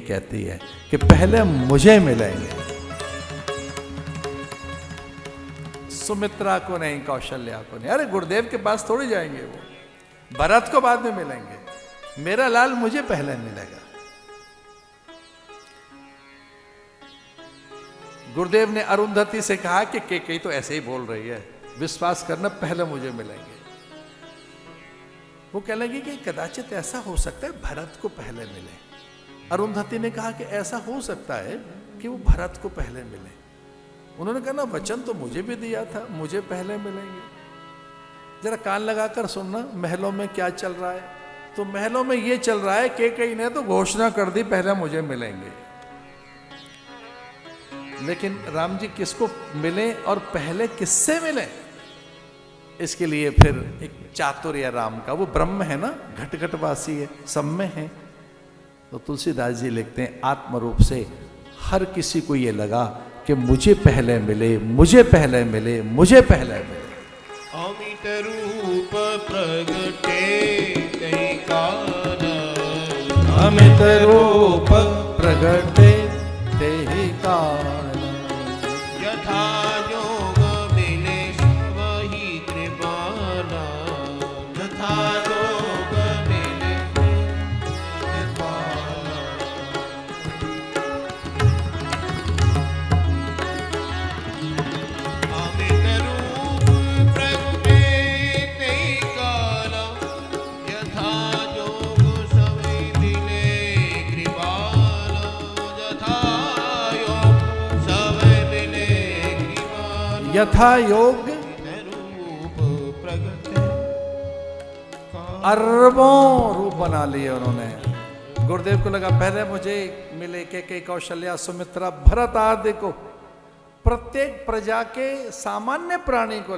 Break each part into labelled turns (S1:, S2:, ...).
S1: कहती है कि पहले मुझे मिलेंगे, सुमित्रा को नहीं, कौशल्या को नहीं। अरे गुरुदेव के पास थोड़ी जाएंगे वो, भरत को बाद में मिलेंगे, मेरा लाल मुझे पहले मिलेगा। गुरुदेव ने अरुंधति से कहा कि कई तो ऐसे ही बोल रही है, विश्वास करना, पहले मुझे मिलेंगे। वो कह लगी कि कदाचित ऐसा हो सकता है भरत को पहले मिले। अरुंधति ने कहा कि ऐसा हो सकता है कि वो भरत को पहले मिले। उन्होंने कहा ना, वचन तो मुझे भी दिया था, मुझे पहले मिलेंगे। जरा कान लगाकर सुनना महलों में क्या चल रहा है। तो महलों में ये चल रहा है कि कई ने तो घोषणा कर दी पहले मुझे मिलेंगे, लेकिन राम जी किसको मिले और पहले किससे मिले, इसके लिए फिर एक चातुर्य राम का। वो ब्रह्म है ना, घट घटवासी है, सब में है। तो तुलसीदास जी लिखते हैं, आत्म रूप से हर किसी को ये लगा कि मुझे पहले मिले, मुझे पहले मिले, मुझे पहले मिले।
S2: अमित रूप प्रगटे कई काल,
S1: अमित रूप प्रगटे तेहि काल,
S2: यथा योग मिले वही कृपाला, यथा योग मिले कृपाला। अमित रूप प्रगटे कई काल, यथा योग सवै मिले कृपाला, यथा
S1: यथा योग अरबों रूप बना लिए उन्होंने। गुरुदेव को लगा पहले मुझे मिले के कौशल्या, सुमित्रा, भरत आदि को, प्रत्येक प्रजा के सामान्य प्राणी को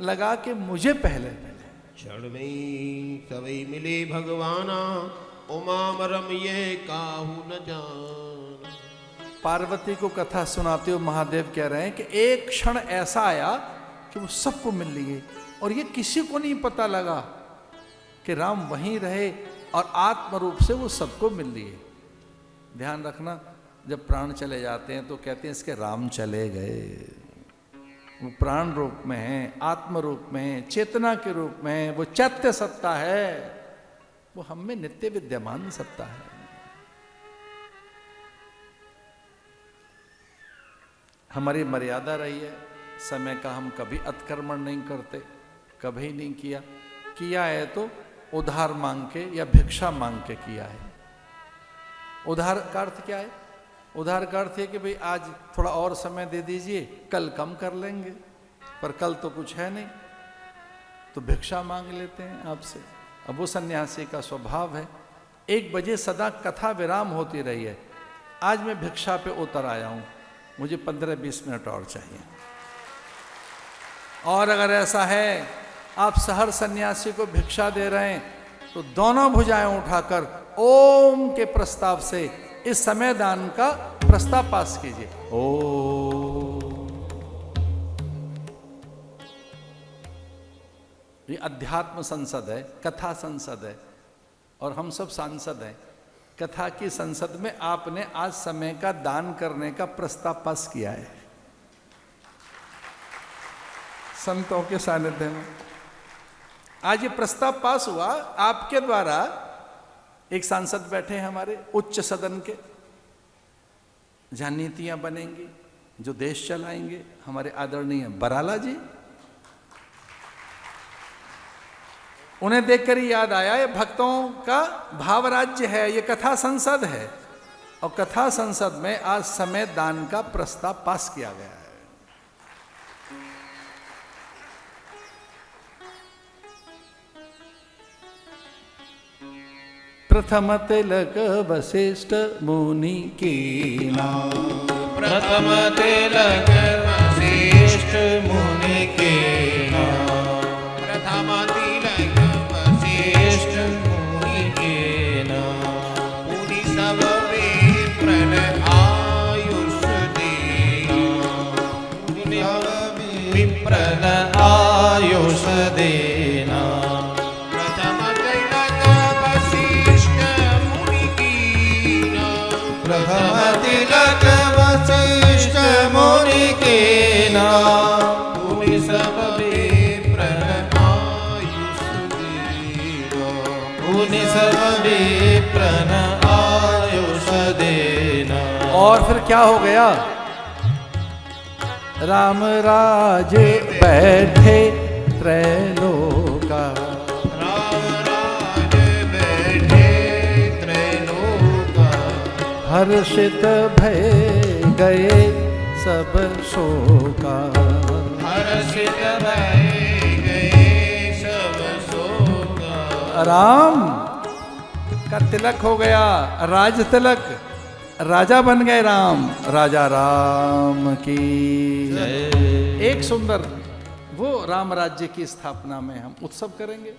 S1: लगा कि मुझे पहले मिले।
S2: क्षण में सवै मिले भगवाना, उमा मरम ये काहू न जान।
S1: पार्वती को कथा सुनाते हुए महादेव कह रहे हैं कि एक क्षण ऐसा आया कि वो सबको मिल लिए और ये किसी को नहीं पता लगा कि राम वहीं रहे और आत्म रूप से वो सबको मिल लिए। ध्यान रखना, जब प्राण चले जाते हैं तो कहते हैं इसके राम चले गए। वो प्राण रूप में है, आत्म रूप में है, चेतना के रूप में है, वो चैत्य सत्ता है, वो हम में नित्य विद्यमान सत्ता है। हमारी मर्यादा रही है समय का, हम कभी अतिक्रमण नहीं करते, कभी नहीं किया। किया है तो उधार मांग के या भिक्षा मांग के किया है। उधार का अर्थ क्या है? उधार का अर्थ है कि भाई आज थोड़ा और समय दे दीजिए, कल कम कर लेंगे, पर कल तो कुछ है नहीं, तो भिक्षा मांग लेते हैं आपसे। अब वो सन्यासी का स्वभाव है। 1 बजे सदा कथा विराम होती रही है, आज मैं भिक्षा पे उतर आया हूं, मुझे 15-20 मिनट और चाहिए। और अगर ऐसा है आप सहर सन्यासी को भिक्षा दे रहे हैं तो दोनों भुजाएं उठाकर ओम के प्रस्ताव से इस समय दान का प्रस्ताव पास कीजिए। ओम। ये अध्यात्म संसद है, कथा संसद है, और हम सब सांसद हैं। कथा की संसद में आपने आज समय का दान करने का प्रस्ताव पास किया है संतों के सानिध्य में। आज ये प्रस्ताव पास हुआ आपके द्वारा। एक सांसद बैठे हैं हमारे उच्च सदन के, जहां नीतियां बनेंगी, जो देश चलाएंगे, हमारे आदरणीय बराला जी। उन्हें देखकर ही याद आया, ये भक्तों का भाव राज्य है, ये कथा संसद है, और कथा संसद में आज समय दान का प्रस्ताव पास किया गया है। प्रथम तिलक वशिष्ठ मुनि की नाम,
S2: प्रथम तिलक वशिष्ठ मुनि के नाम, प्रथम तिलक वशिष्ठ मुनि के नाम। मुनि सब विप्रन आयुष देना, मुनि सब विप्रन आयुष देना। प्रथम तिलक वशिष्ठ मुनि की नाम,
S3: प्रथम तिलक वशिष्ठ मुनि के नाम,
S2: मुनि सब विप्र आयुष देना,
S3: मुनि सब विप्र आयुष देना।
S1: और फिर क्या हो गया? राम राज बैठे त्रैलोका,
S2: राम राज बैठे त्रैलोका,
S1: हर्षित भय गए सब शोका।
S2: हर्षित भय गए सब शोका।
S1: राम का तिलक हो गया, राज तिलक, राजा बन गए राम। राजा राम की एक सुंदर वो राम राज्य की स्थापना में हम उत्सव करेंगे।